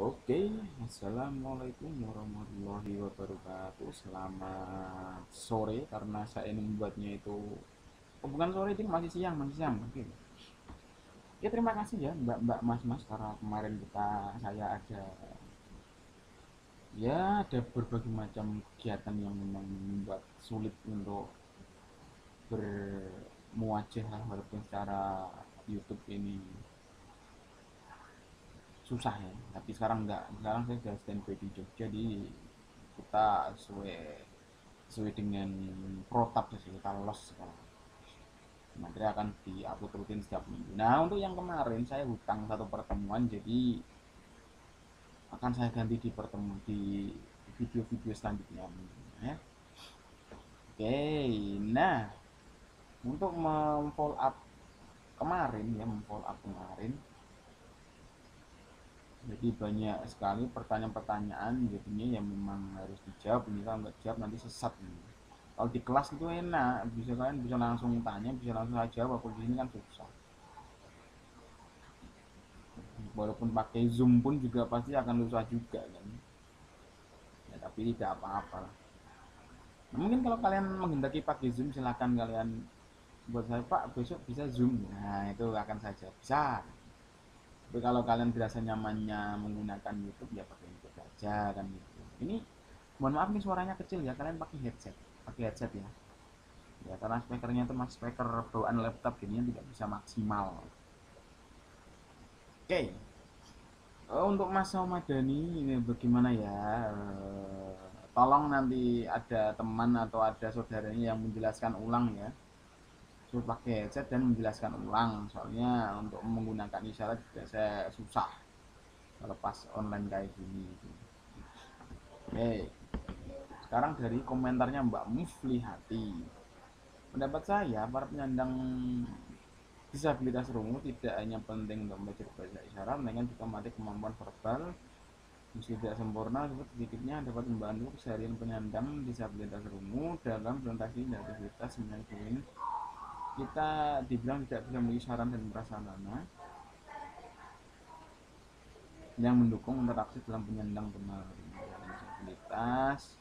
Oke, assalamualaikum warahmatullahi wabarakatuh. Selamat sore karena saya ini membuatnya itu, oh, bukan sore, ini masih siang, masih siang. Oke. Ya terima kasih ya Mbak, Mas karena kemarin saya ada berbagai macam kegiatan yang memang membuat sulit untuk bermuajah walaupun secara YouTube ini susah ya, tapi sekarang enggak, sekarang saya sudah standby di Jogja, jadi kita sesuai sesuai dengan protap sih, kita los sekarang. Materi akan diupload rutin setiap minggu. Nah, untuk yang kemarin saya hutang satu pertemuan, jadi akan saya ganti di pertemuan di video-video selanjutnya ya. Oke, nah untuk memfollow up kemarin ya, memfollow up kemarin, jadi banyak sekali pertanyaan-pertanyaan jadinya yang memang harus dijawab. Ini kalau nggak jawab nanti sesat nih. Kalau di kelas itu enak, bisa kalian bisa langsung tanya, bisa langsung aja jawab. Kalau di sini kan susah. Walaupun pakai Zoom pun juga pasti akan susah juga kan. Ya, tapi tidak apa-apa lah. Nah, mungkin kalau kalian menghendaki pakai Zoom, silahkan kalian buat saya, Pak besok bisa Zoom. Nah, itu akan saja bisa. Tapi kalau kalian dirasa nyamannya menggunakan YouTube, ya pakai YouTube aja kan gitu. Ini mohon maaf nih suaranya kecil ya, kalian pakai headset ya. Ya karena speakernya itu mas speaker bawaan laptop, jadinya tidak bisa maksimal. Oke. Untuk Mas Madani ini bagaimana ya? Tolong nanti ada teman atau ada saudaranya yang menjelaskan ulang ya. Suruh pakai headset dan menjelaskan ulang. Soalnya untuk menggunakan isyarat juga saya susah kalau pas online kayak gini. Oke. Sekarang dari komentarnya Mbak Muflihati. Pendapat saya, para penyandang disabilitas rungu tidak hanya penting untuk belajar bahasa isyarat, melainkan juga melatih kemampuan verbal. Meski tidak sempurna, sebut sedikitnya dapat membantu keseharian penyandang disabilitas rungu dalam presentasi dan aktivitas menyampaikan. Kita dibilang tidak bisa memiliki saran dan prasarana yang mendukung interaksi dalam penyandang disabilitas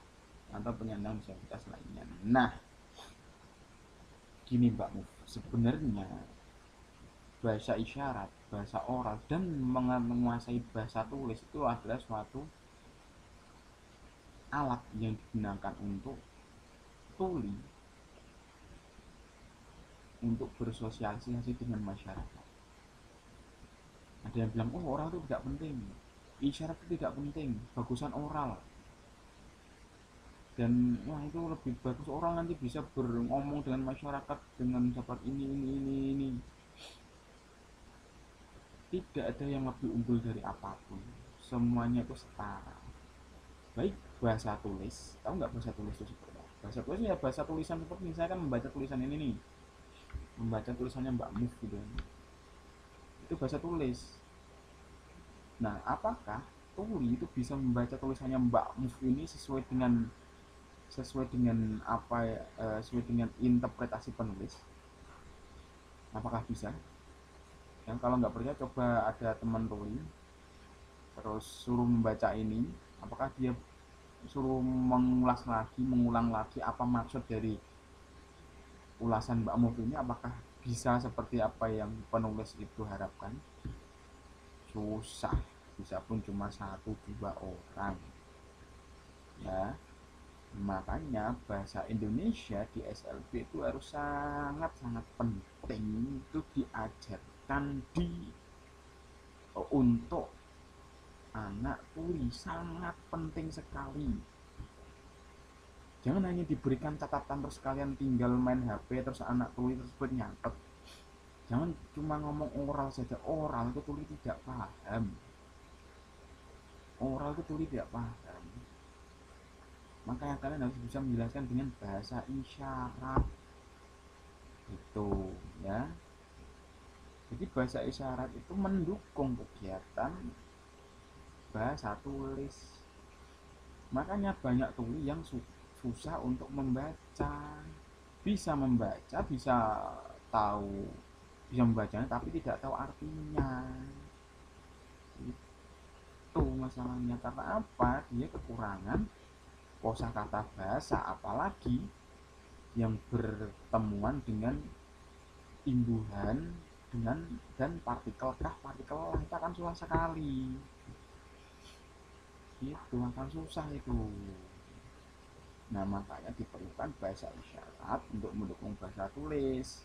atau penyandang disabilitas lainnya. Nah, gini Mbak Muf, sebenarnya bahasa isyarat, bahasa oral, dan menguasai bahasa tulis itu adalah suatu alat yang digunakan untuk tuli, untuk bersosialisasi dengan masyarakat. Ada yang bilang, oh oral itu tidak penting, isyarat itu tidak penting, bagusan oral. Dan wah itu lebih bagus oral, nanti bisa berngomong dengan masyarakat dengan dapat ini. Tidak ada yang lebih unggul dari apapun, semuanya itu setara. Baik bahasa tulis, tahu nggak bahasa tulis itu seperti apa? Bahasa tulis ya bahasa tulisan, seperti saya kan membaca tulisan ini nih, membaca tulisannya Mbak Muf gitu. Itu bahasa tulis. Nah, apakah tuli itu bisa membaca tulisannya Mbak Muf ini sesuai dengan apa ya, sesuai dengan interpretasi penulis? Apakah bisa? Yang kalau nggak percaya coba ada teman tuli terus suruh membaca ini, apakah dia suruh mengulang lagi apa maksud dari ulasan Mbak Muf ini, apakah bisa seperti apa yang penulis itu harapkan? Susah, bisa pun cuma satu dua orang ya. Makanya bahasa Indonesia di SLB itu harus sangat-sangat penting itu diajarkan untuk anak tuli, sangat penting sekali. Jangan hanya diberikan catatan terus kalian tinggal main HP terus anak tuli tersebut nyatet. Jangan cuma ngomong oral saja, oral itu tuli tidak paham. Oral itu tuli tidak paham. Makanya kalian harus bisa menjelaskan dengan bahasa isyarat. Itu ya. Jadi bahasa isyarat itu mendukung kegiatan bahasa tulis. Makanya banyak tuli yang susah untuk membaca. Bisa membaca, bisa tahu, bisa membacanya tapi tidak tahu artinya. Itu masalahnya. Karena apa? Dia kekurangan kosakata bahasa, apalagi yang bertemuan dengan imbuhan dengan dan partikel kah partikel lah, itu akan susah sekali. Itu akan susah itu. Nah, makanya diperlukan bahasa isyarat untuk mendukung bahasa tulis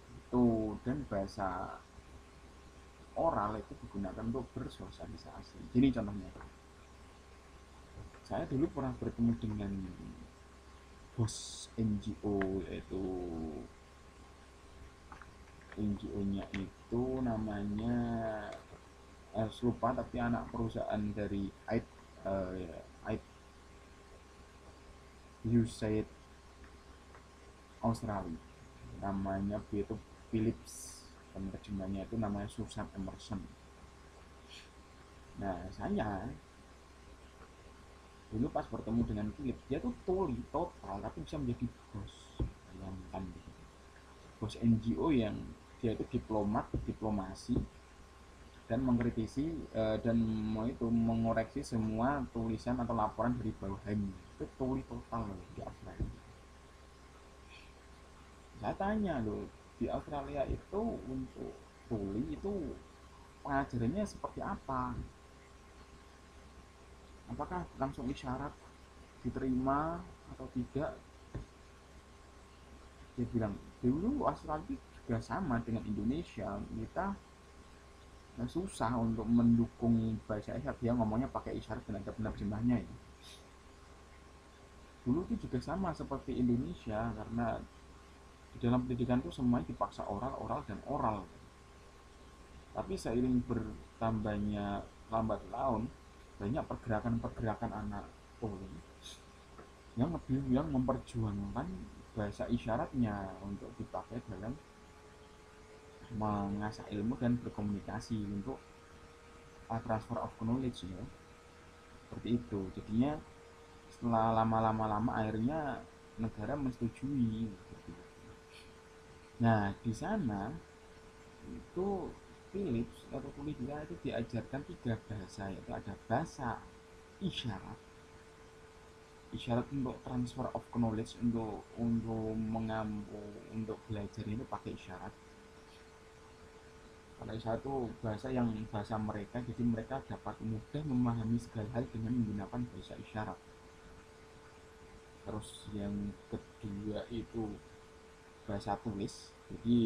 itu, dan bahasa oral itu digunakan untuk bersosialisasi. Jadi contohnya, saya dulu pernah bertemu dengan bos NGO, yaitu NGO-nya itu namanya lupa, tapi anak perusahaan dari AID USAID Australia, namanya itu Philips, penerjemahnya itu namanya Susan Emerson. Nah, saya dulu pas bertemu dengan Philips, dia tuh tuli total tapi bisa menjadi bos. Bayangkan gitu. Bos NGO yang dia itu diplomasi dan mengkritisi dan itu mengoreksi semua tulisan atau laporan dari bawahannya. Itu tuli total loh di Australia. Saya tanya loh, di Australia itu untuk tuli itu pengajarannya seperti apa? Apakah langsung isyarat diterima atau tidak? Dia bilang dulu Australia juga sama dengan Indonesia, kita susah untuk mendukung bahasa isyarat. Dia ngomongnya pakai isyarat dan ada penerjemahnya ya. Dulu itu juga sama seperti Indonesia, karena di dalam pendidikan itu semuanya dipaksa oral, oral dan oral. Tapi seiring bertambahnya lambat laun banyak pergerakan-pergerakan anak tuli yang memperjuangkan bahasa isyaratnya untuk dipakai dalam mengasah ilmu dan berkomunikasi untuk transfer of knowledge ya, seperti itu. Jadinya setelah lama akhirnya negara menyetujui gitu. Nah, di sana itu Philips atau kuliah itu diajarkan 3 bahasa, yaitu ada bahasa isyarat, isyarat untuk transfer of knowledge, untuk belajar itu pakai isyarat. Kalau isyarat itu bahasa mereka, jadi mereka dapat mudah memahami segala hal dengan menggunakan bahasa isyarat. Terus yang kedua itu bahasa tulis, jadi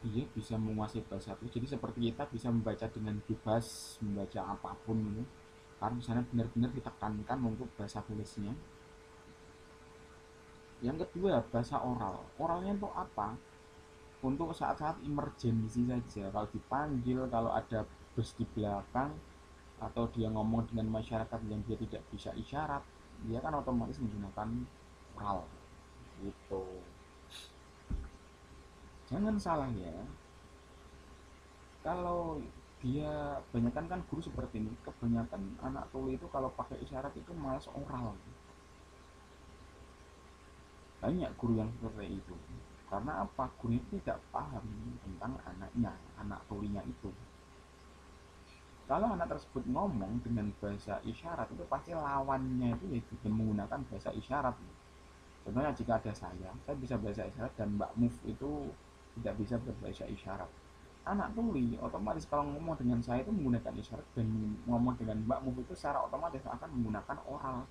dia bisa menguasai bahasa tulis, jadi seperti kita bisa membaca dengan bebas, membaca apapun itu, karena di sana benar-benar ditekankan untuk bahasa tulisnya. Yang kedua bahasa oral, oralnya untuk apa? Untuk saat-saat emergensi saja, kalau dipanggil, kalau ada bus di belakang, atau dia ngomong dengan masyarakat yang dia tidak bisa isyarat, dia kan otomatis menggunakan oral gitu. Jangan salah ya, kalau dia kebanyakan kan guru seperti ini, kebanyakan anak tuli itu kalau pakai isyarat itu malas oral. Banyak guru yang seperti itu. Karena apa? Guru itu tidak paham tentang anaknya, anak tulinya itu. Kalau anak tersebut ngomong dengan bahasa isyarat, itu pasti lawannya itu ya juga menggunakan bahasa isyarat. Contohnya jika ada saya bisa bahasa isyarat dan Mbak Muf itu tidak bisa berbahasa isyarat. Anak tuli otomatis kalau ngomong dengan saya itu menggunakan isyarat, dan ngomong dengan Mbak Muf itu secara otomatis akan menggunakan oral.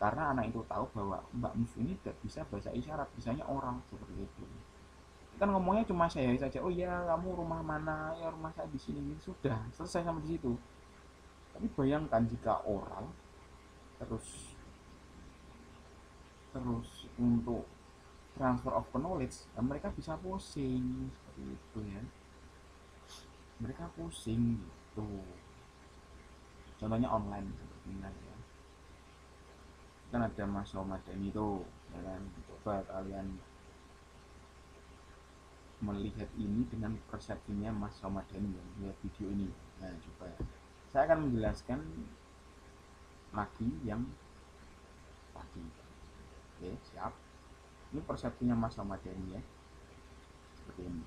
Karena anak itu tahu bahwa Mbak Muf ini tidak bisa bahasa isyarat, bisanya oral, seperti itu. Kan ngomongnya cuma saya saja, oh iya kamu rumah mana, ya rumah saya di sini, sudah selesai sampai di situ. Tapi bayangkan jika oral, terus terus untuk transfer of knowledge, ya mereka bisa pusing seperti itu ya, mereka pusing gitu. Contohnya online seperti ini ya, kan ada Mas Ramadan itu ya kan, coba kalian melihat ini dengan persepsinya Mas Ramadan yang melihat video ini. Nah coba saya akan menjelaskan lagi yang tadi. Oke siap, ini persepsinya Mas Ramadan ya, seperti ini.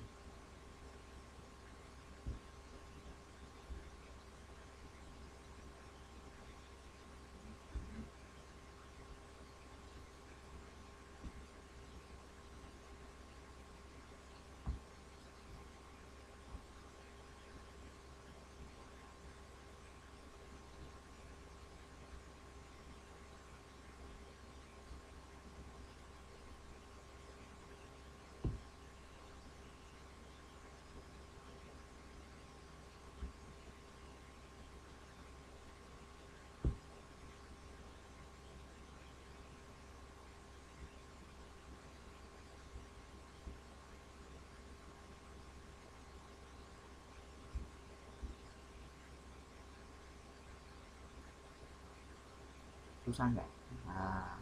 susah nggak? Nah,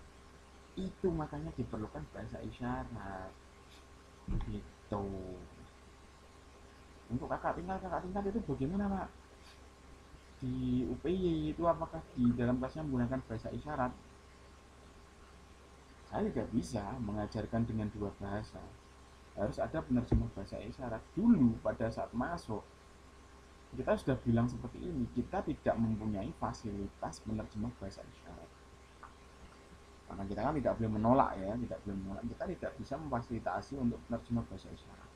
itu makanya diperlukan bahasa isyarat gitu. Untuk kakak tingkat itu bagaimana pak di UPY itu, apakah di dalam kelasnya menggunakan bahasa isyarat? Saya tidak bisa mengajarkan dengan dua bahasa, harus ada penerjemah bahasa isyarat. Dulu pada saat masuk kita sudah bilang seperti ini, kita tidak mempunyai fasilitas penerjemah bahasa isyarat karena kita kan tidak boleh menolak ya, tidak boleh menolak, kita tidak bisa memfasilitasi untuk penerjemah bahasa isyarat.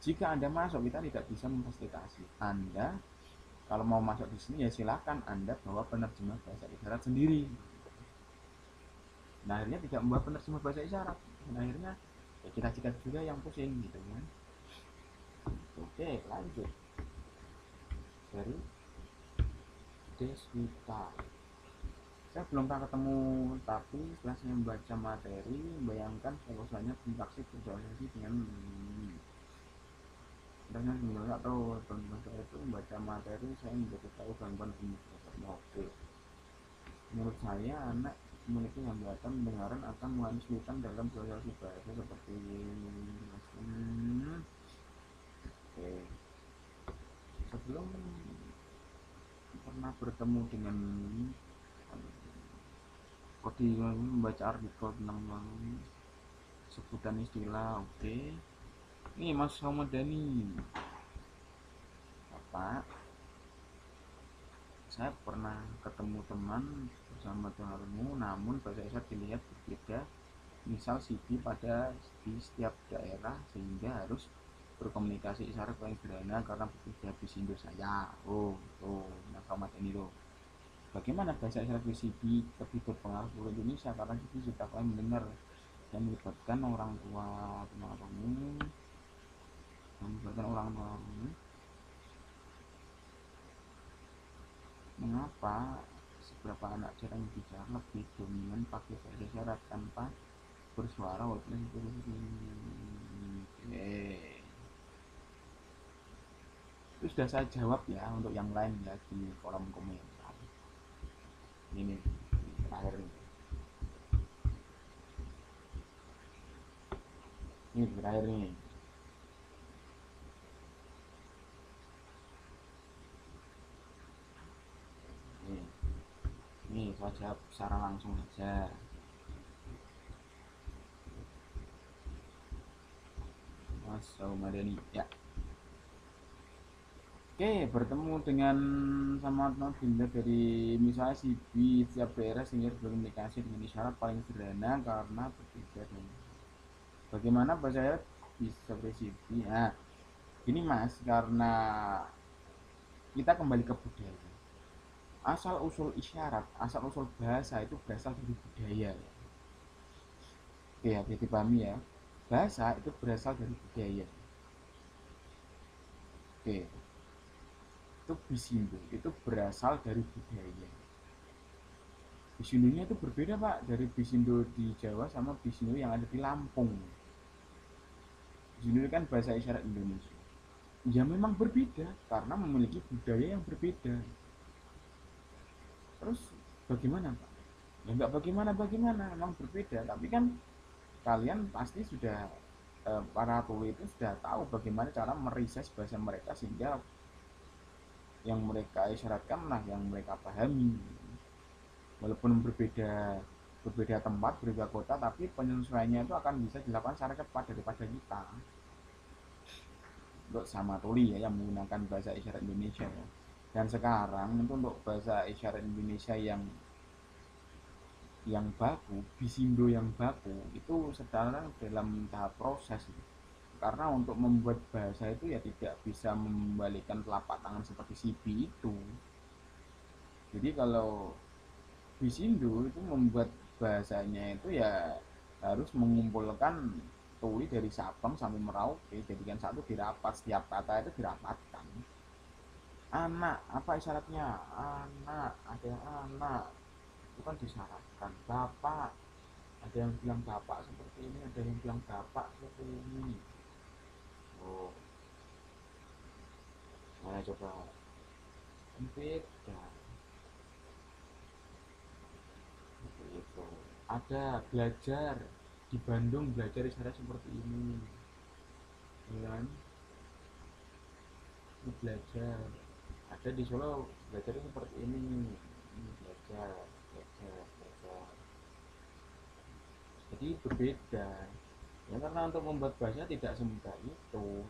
Jika anda masuk, kita tidak bisa memfasilitasi anda. Kalau mau masuk di sini ya silakan anda bawa penerjemah bahasa isyarat sendiri. Nah akhirnya tidak membawa penerjemah bahasa isyarat, dan akhirnya ya kita juga yang pusing gitu kan. Oke lanjut dari Deswita. Saya belum pernah ketemu, tapi setelah saya membaca materi, bayangkan proposalnya sintaksis berasosiasi dengan sebenarnya atau teman-teman saya itu membaca materi, saya menjadi tahu gangguan penyebabnya. Oke, menurut saya anak memiliki hambatan pendengaran akan mengalami kesulitan dalam sosialisasi bahasa seperti oke. Sebelum pernah bertemu dengan Kodi membaca artikel tentang sebutan istilah. Oke, ini Mas Hamadani, Bapak, saya pernah ketemu teman bersama denganmu, namun bahasa isyarat dilihat berbeda. Misal CD pada di setiap daerah sehingga harus berkomunikasi isyarat paling sederhana karena berbeda bisindo saya. Oh, tuh, Mas Hamadani tuh. Bagaimana bahasa isyarat VCB lebih berpengaruh untuk Indonesia karena itu sudah kalian mendengar dan melibatkan orang tua tunarungu dan melibatkan orang tunarungu. Mengapa seberapa anak jarang bicara lebih dominan pakai bahasa isyarat tanpa bersuara walaupun itu? Itu sudah saya jawab ya untuk yang lain ya di kolom komentar. Ini terakhir ini terakhir nih. Nih, nih saya jawab secara langsung saja. Mas Saumadani ya. Oke, bertemu dengan sama Dinda dari misalnya CB setiap daerah sehingga berkomunikasi dengan isyarat paling sederhana karena berbeda dengan bagaimana bahasa isyarat bisa bersibuk. Nah, ini Mas, karena kita kembali ke budaya. Asal usul isyarat, asal usul bahasa itu berasal dari budaya. Oke, ya, dipahami ya. Bahasa itu berasal dari budaya. Oke, itu bisindo itu berasal dari budaya. Bisindonya itu berbeda pak dari bisindo di Jawa sama bisindo yang ada di Lampung. Bisindo kan bahasa isyarat Indonesia. Ya memang berbeda karena memiliki budaya yang berbeda. Terus bagaimana pak? Ya nggak bagaimana, memang berbeda. Tapi kan kalian pasti sudah para tuli itu sudah tahu bagaimana cara meriset bahasa mereka sehingga yang mereka isyaratkan lah yang mereka pahami. Walaupun berbeda tempat, berbeda kota, tapi penyesuaiannya itu akan bisa dilakukan secara cepat daripada kita. Untuk sama tuli ya yang menggunakan bahasa isyarat Indonesia ya. Dan sekarang itu untuk bahasa isyarat Indonesia yang baku, bisindo yang baku itu sedang dalam tahap proses. Karena untuk membuat bahasa itu ya tidak bisa membalikan telapak tangan seperti CB itu. Jadi kalau bisindo itu membuat bahasanya itu ya harus mengumpulkan tuli dari Sabang sampai Merauke, jadikan satu dirapat, setiap kata itu dirapatkan. Anak, apa isyaratnya? Anak, ada anak, itu kan disyaratkan. Bapak, ada yang bilang bapak seperti ini, ada yang bilang bapak seperti ini. Oh, saya coba beda. Tuh, ada belajar di Bandung, belajar isyarat seperti ini, ya kan? Ini belajar. Ada di Solo belajar seperti ini belajar, belajar, belajar. Jadi berbeda. Ya karena untuk membuat bahasa tidak semudah itu.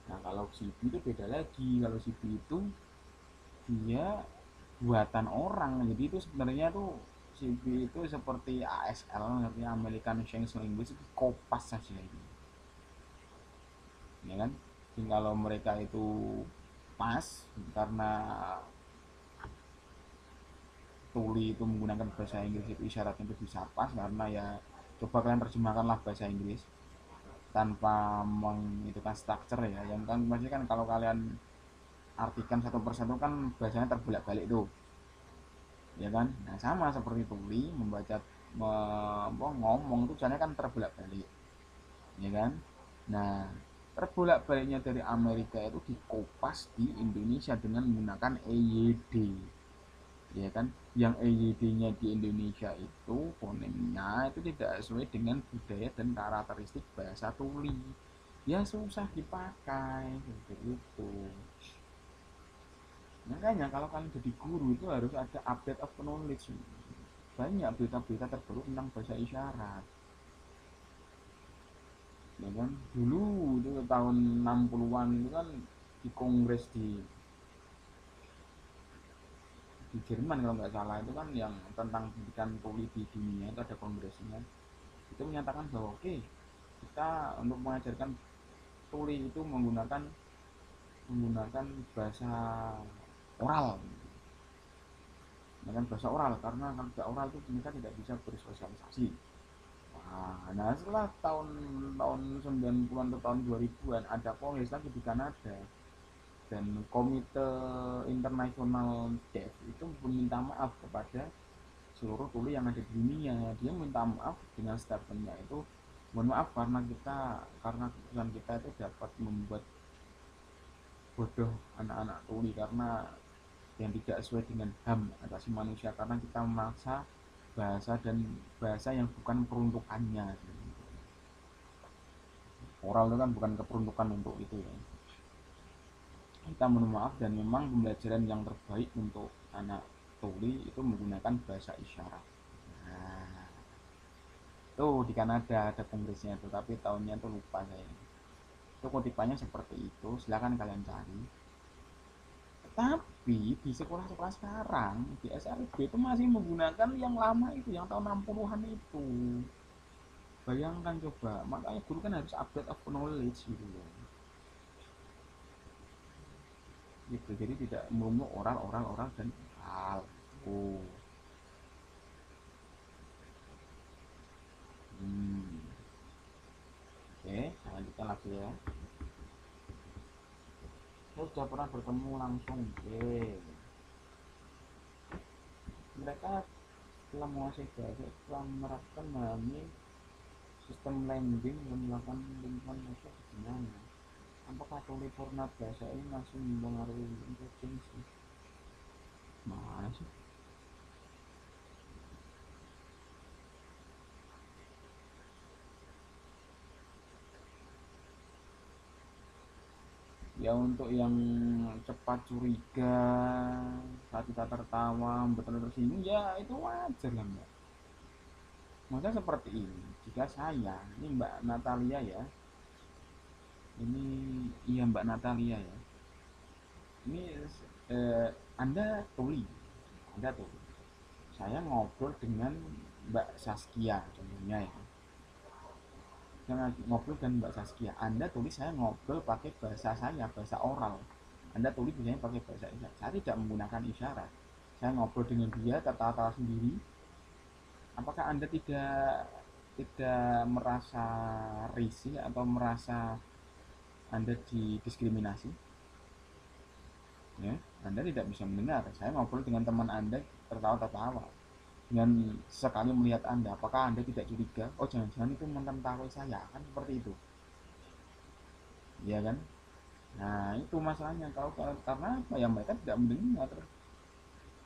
Nah kalau CP itu beda lagi. Kalau CP itu dia buatan orang. Jadi itu sebenarnya tuh CP itu seperti ASL, artinya American Sheng English, itu kopas saja ini, ya kan? Jadi kalau mereka itu pas karena tuli itu menggunakan bahasa Inggris, itu isyaratnya itu bisa pas karena ya coba kalian terjemahkanlah bahasa Inggris tanpa mengitukan structure ya, yang kan pasti kan kalau kalian artikan satu persatu kan bahasanya terbolak balik tuh, ya kan? Nah sama seperti tuli membaca ngomong itu caranya kan terbolak balik, ya kan? Nah terbolak baliknya dari Amerika itu dikopas di Indonesia dengan menggunakan EYD, ya kan? Yang EYD-nya di Indonesia itu fonemnya itu tidak sesuai dengan budaya dan karakteristik bahasa tuli, ya susah dipakai seperti itu. Makanya kalau kalian jadi guru itu harus ada update of knowledge, banyak berita-berita terbaru tentang bahasa isyarat, ya kan? Dulu itu tahun 60-an itu kan di kongres di Jerman kalau nggak salah, itu kan yang tentang pendidikan tuli di dunia itu ada kongresnya, itu menyatakan bahwa oke, kita untuk mengajarkan tuli itu menggunakan bahasa oral, dengan bahasa oral karena kalau tidak oral itu mereka tidak bisa bersosialisasi. Nah setelah tahun 90-an atau tahun 2000-an ada kongres lagi di Kanada, dan Komite Internasional Deaf itu meminta maaf kepada seluruh tuli yang ada di dunia. Dia minta maaf dengan statementnya itu, mohon maaf karena keputusan kita itu dapat membuat bodoh anak-anak tuli karena yang tidak sesuai dengan HAM asasi manusia, karena kita memaksa bahasa yang bukan peruntukannya. Oral itu kan bukan keperuntukan untuk itu ya. Kita mohon maaf, dan memang pembelajaran yang terbaik untuk anak tuli itu menggunakan bahasa isyarat. Nah, tuh di Kanada ada kongresnya itu, tapi tahunnya tuh lupa saya. Itu kutipannya seperti itu, silahkan kalian cari. Tapi di sekolah-sekolah sekarang di SLB itu masih menggunakan yang lama itu, yang tahun 60-an itu. Bayangkan coba, makanya guru kan harus update of knowledge gitu loh. Gitu, jadi tidak melulu oral oral oral dan oral. Oh. Hmm. Oke, saya lanjutkan lagi ya. Saya sudah pernah bertemu langsung. Oke. Mereka telah menguasai bahasa, telah menerapkan memahami sistem landing dan melakukan lingkungan bahasa bagaimana. Apakah tuli purna bahasa ini masih mempengaruhi intelijensi? Mana sih? Ya untuk yang cepat curiga saat kita tertawa, betul tersinggung, ya itu wajar lah mbak. Maksudnya seperti ini, jika saya, ini Mbak Natalia ya, ini iya Mbak Natalia ya, ini Anda tuli, Anda tuli, saya ngobrol dengan Mbak Saskia contohnya ya, saya ngobrol dengan Mbak Saskia, Anda tulis, saya ngobrol pakai bahasa saya, bahasa oral, Anda tulis biasanya pakai bahasa isyarat, saya tidak menggunakan isyarat, saya ngobrol dengan dia kata-kata sendiri. Apakah Anda tidak tidak merasa risih atau merasa Anda didiskriminasi? Ya, Anda tidak bisa mendengar. Saya ngobrol dengan teman Anda tertawa-tertawa. Dengan sekali melihat Anda, apakah Anda tidak curiga? Oh, jangan-jangan itu mantan tahu saya, kan seperti itu. Ya kan? Nah, itu masalahnya. Kalau karena apa ya, mereka tidak mendengar.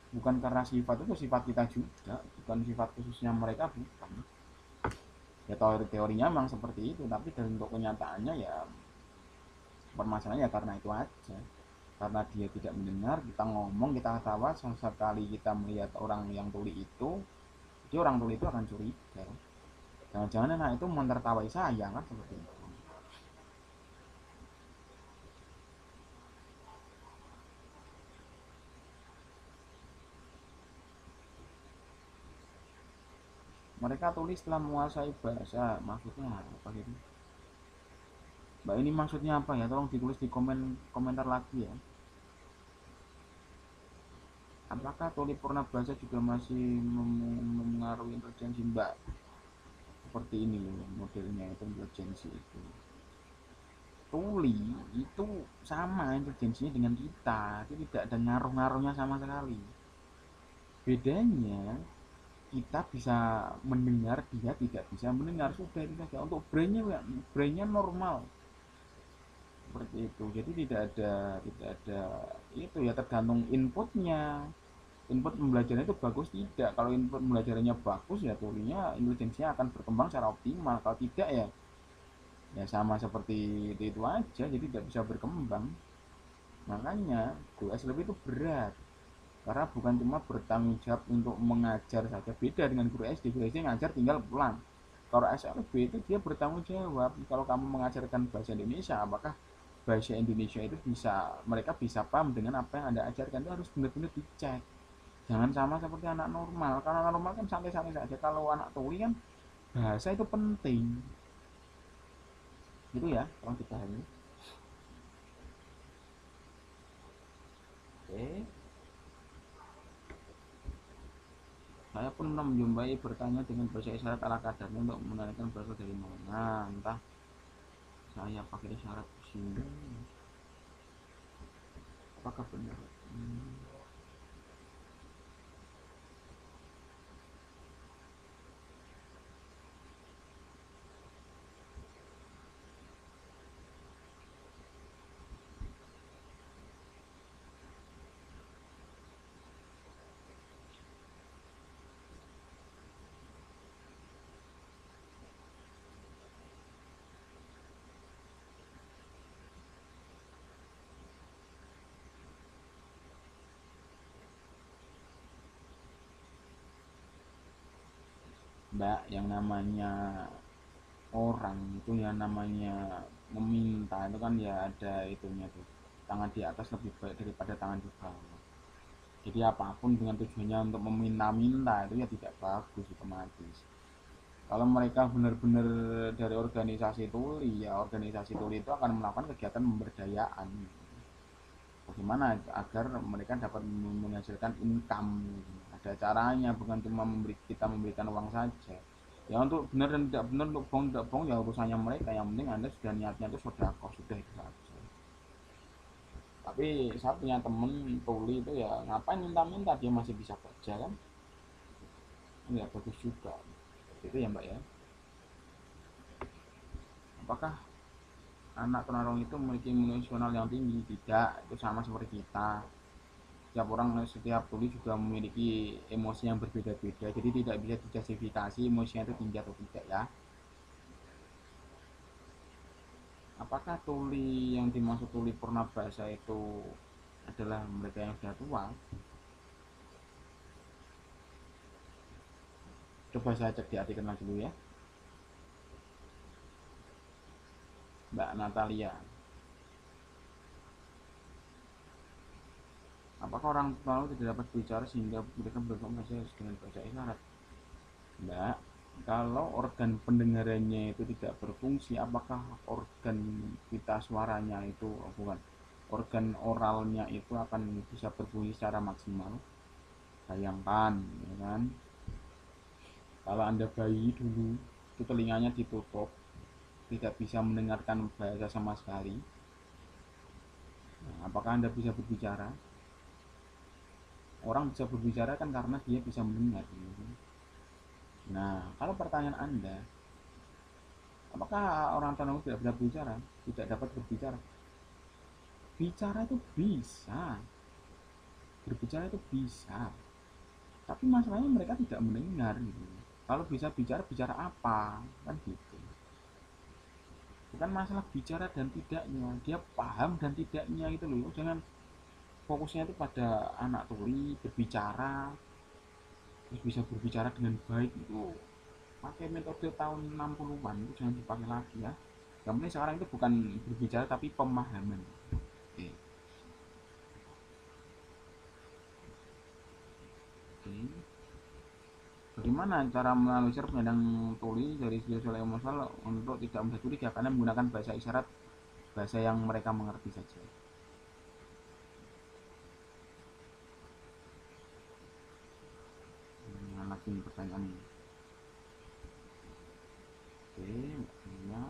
Bukan karena sifat itu sifat kita juga, bukan sifat khususnya mereka, bukan. Ya teorinya memang seperti itu, tapi dari untuk kenyataannya ya permasalahannya ya karena itu aja. Karena dia tidak mendengar, kita ngomong, kita ketawa, sekali kita melihat orang yang tuli itu, jadi orang tuli itu akan curiga. Jangan-jangan anak itu menertawai saya kan, seperti itu. Mereka tulis setelah menguasai bahasa, maksudnya apa gitu? Mbak, ini maksudnya apa ya? Tolong ditulis di komentar lagi ya. Apakah tuli purna bahasa juga masih mempengaruhi intelijensi Mbak? Seperti ini loh modelnya itu, intelijensi itu. Tuli itu sama intelijensinya dengan kita, itu tidak ada ngaruh-ngaruhnya sama sekali. Bedanya kita bisa mendengar, dia tidak bisa mendengar, sudah itu saja. Untuk brainnya normal seperti itu. Jadi tidak ada itu ya, tergantung inputnya. Input pembelajarannya itu bagus tidak. Kalau input pembelajarannya bagus ya tulinya intelijensinya akan berkembang secara optimal. Kalau tidak ya sama seperti itu aja, jadi tidak bisa berkembang. Makanya guru SLB itu berat, karena bukan cuma bertanggung jawab untuk mengajar saja, beda dengan guru SD. Guru SD ngajar tinggal pulang. Kalau SLB itu dia bertanggung jawab. Kalau kamu mengajarkan bahasa Indonesia, apakah bahasa Indonesia itu mereka bisa paham dengan apa yang Anda ajarkan, itu harus benar-benar dicek. Jangan sama seperti anak normal. Karena anak normal kan santai-santai saja. Kalau anak tuli kan bahasa itu penting. Gitu ya, tolong dipahami. Oke. Saya pun pernah menjumpai bertanya dengan bahasa isyarat ala kadarnya untuk menanyakan berasal dari mana. Entah saya pakai isyarat di sini. Apakah benar? Mbak, yang namanya orang itu ya namanya meminta itu kan ya ada itunya tuh. Tangan di atas lebih baik daripada tangan di bawah. Jadi apapun dengan tujuannya untuk meminta-minta itu ya tidak bagus, otomatis. Kalau mereka benar-benar dari organisasi tuli, ya organisasi tuli itu akan melakukan kegiatan pemberdayaan. Bagaimana agar mereka dapat menghasilkan income? Ada caranya, bukan cuma kita memberikan uang saja. Ya untuk benar dan tidak benar, untuk bohong tidak bohong ya urusannya mereka. Yang penting Anda sudah niatnya itu sedekah, sudah itu saja. Tapi saya punya temen tuli itu ya ngapain minta-minta, dia masih bisa kerja kan, nggak bagus juga. Itu ya Mbak ya. Apakah anak tunarungu itu memiliki emosional yang tinggi? Tidak, itu sama seperti kita. Setiap tuli juga memiliki emosi yang berbeda-beda, jadi tidak bisa dijustifikasi emosinya itu tinggi atau tidak ya. Apakah tuli yang dimaksud tuli purna bahasa itu adalah mereka yang sudah tua? Coba saya cek, diartikan lagi dulu ya, Mbak Natalia. Apakah orang tua tidak dapat bicara sehingga mereka berkomunikasi dengan bahasa isyarat? Mbak, kalau organ pendengarannya itu tidak berfungsi, apakah organ pita suaranya itu, bukan, organ oralnya itu akan bisa berfungsi secara maksimal? Bayangkan, ya kan? Kalau Anda bayi dulu, itu telinganya ditutup, tidak bisa mendengarkan bahasa sama sekali. Nah, apakah Anda bisa berbicara? Orang bisa berbicara kan karena dia bisa mendengar. Nah, kalau pertanyaan Anda, apakah orang tunarungu tidak bisa berbicara? Tidak dapat berbicara? Bicara itu bisa, berbicara itu bisa, tapi masalahnya mereka tidak mendengar gitu. Kalau bisa bicara, bicara apa kan gitu. Bukan masalah bicara dan tidaknya, dia paham dan tidaknya itu loh. Jangan fokusnya itu pada anak tuli berbicara terus bisa berbicara dengan baik. Itu pakai metode tahun 60-an, itu jangan dipakai lagi ya. Yang penting sekarang itu bukan berbicara tapi pemahaman. Oke. Oke. Bagaimana cara menganalisir penyandang tuli dari sosial emosional untuk tidak mudah curiga karena menggunakan bahasa isyarat, bahasa yang mereka mengerti saja. Lagi pertanyaan ini. Oke, ya,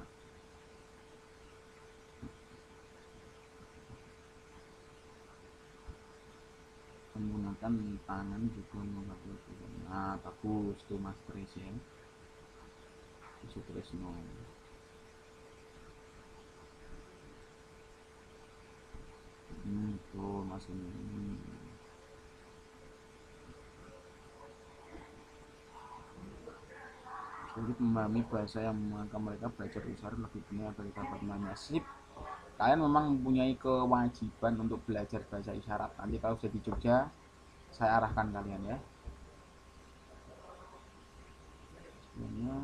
menggunakan tangan juga membantu. Nah, bagus tuh Mas Tris ya. Isu Trisno. Tuh Mas ini. Sulit memahami bahasa yang mengangkat mereka belajar isyarat lebih benar dari dapat namanya. Sip. Kalian memang mempunyai kewajiban untuk belajar bahasa isyarat. Nanti kalau sudah di Jogja, saya arahkan kalian ya. Sebenarnya,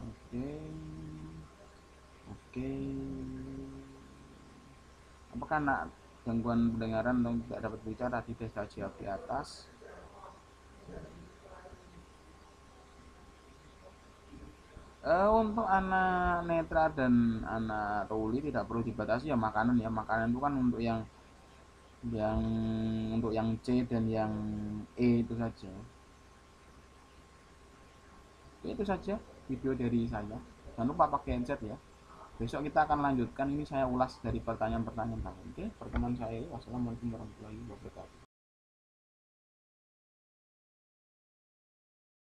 oke, oke. Apakah anak gangguan pendengaran atau tidak dapat bicara tidak saya jawab di atas. Untuk anak netra dan anak tuli tidak perlu dibatasi ya makanan ya. Makanan itu kan yang untuk yang C dan yang E itu saja. Oke, itu saja video dari saya. Jangan lupa pakai headset ya. Besok kita akan lanjutkan, ini saya ulas dari pertanyaan-pertanyaan tadi. Oke, pertemuan saya. Wassalamualaikum warahmatullahi wabarakatuh.